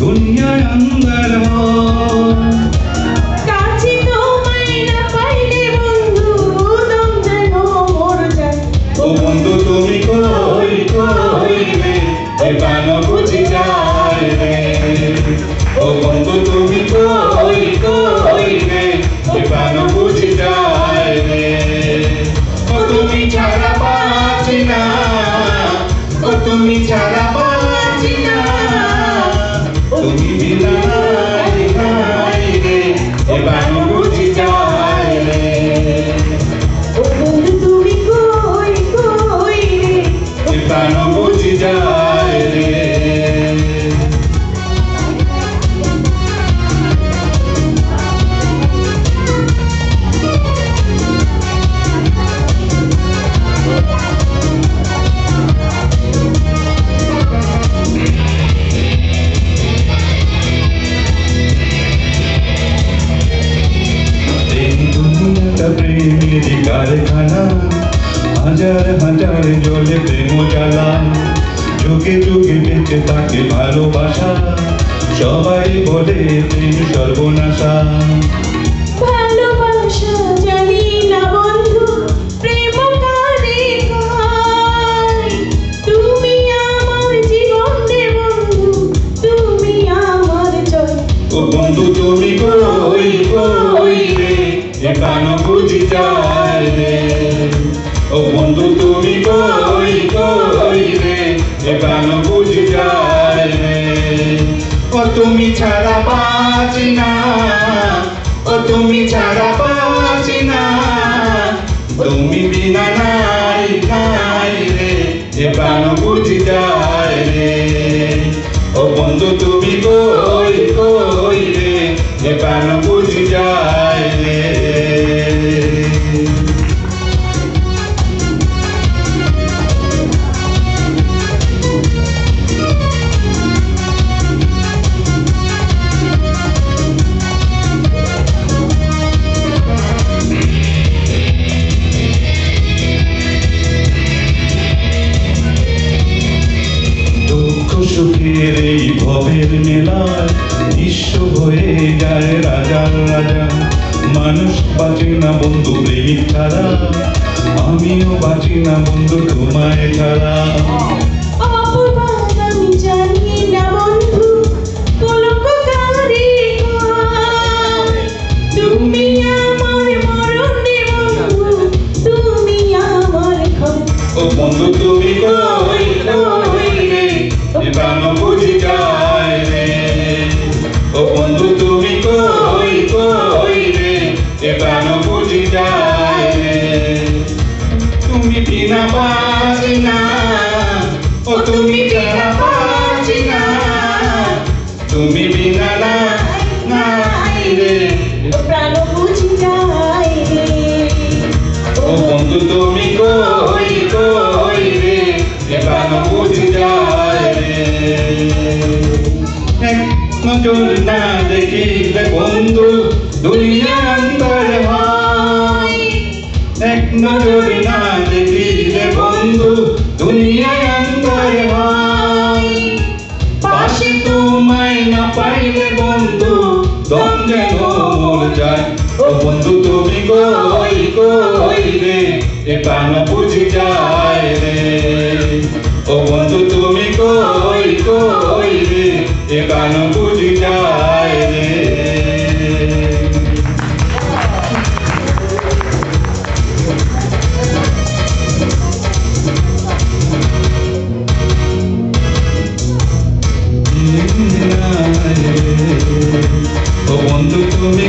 দুনিয়ায় আন্দার হয়। কাছে তোমায় না পাইলে বন্ধু দম যেন মর যায়। ও বন্ধু তুমি কই কই রে, এ প্রাণ বুঝি যায় রে। ও বন্ধু তুমি কই কই রে, এ প্রাণ বুঝি যায় রে। ও তুমি ছাড়া বাঁচি না, ও তুমি ছাড়া বাঁচি না, তুমি বিনা নাই নাই রে, এ প্রাণ বুঝি যায় রে। ও বন্ধু তুমি কই কই রে, এ প্রাণ বুঝি যায় রে। প্রেমের কারখানা, হাজার হাজার জলে প্রেম জ্বালা, যুগে যুগে বেঁচে থাকে ভালোবাসা, সবাই বলে প্রেম সর্বনাশা। ভালোবাসা জানি না বন্ধু, প্রেম কারে কয়। তুমি আমার জীবন রে বন্ধু, তুমি আমার জয়। ও বন্ধু তুমি কই কই রে, এ প্রাণ বুঝি যায় রে। ও বন্ধু তুমি কই কই রে, এ প্রাণ বুঝি যায় রে। ও তুমি ছাড়া বাঁচি না, ও তুমি ছাড়া বাঁচি না, তুমি বিনা নাই নাই রে, এ প্রাণ বুঝি যায় রে। ও বন্ধু তুমি কই কই রে, এ প্রাণ বুঝি যায় রে। সুখের এই ভবের মেলায় বিশ্ব হয়ে যায় রাজার রাজা। মানুষ বাঁচে না বন্ধু প্রেমিক ছাড়া, আমিও বাঁচি না বন্ধু তোমায় ছাড়া। অপবাদ আমি জানি না বন্ধু, কলঙ্ক কারে কয়। তুমি আমার মরণ রে বন্ধু, তুমি আমার ক্ষয়। ও বন্ধু তুমি কই কই রে, এ প্রাণ বুঝি যায় রে। ও বন্ধু তুমি কই কই রে, এ প্রাণ বুঝি যায় রে। তুমি বিনা বাঁচি না, ও তুমি ছাড়া বাঁচি না, তুমি বিনা নাই রে। প্রাণ বুঝি যায় রে। ও বন্ধু তুমি কই কই রে, এ প্রাণ বুঝি যায় রে। এক নজর না দেখিলে বন্ধু দুনিয়া অন্তর হয়। এক নজর না দেখিলে বন্ধু দুনিয়া অন্তর হয়। পাশে তোমায় না পাইলে বন্ধু দম যেন মর যায়। ও বন্ধু তুমি কই কই রে, এ প্রাণ বুঝি যায় রে। ও বন্ধু তুমি কই কই রে, এ প্রাণ বুঝি যায় রে। ও বন্ধু তুমি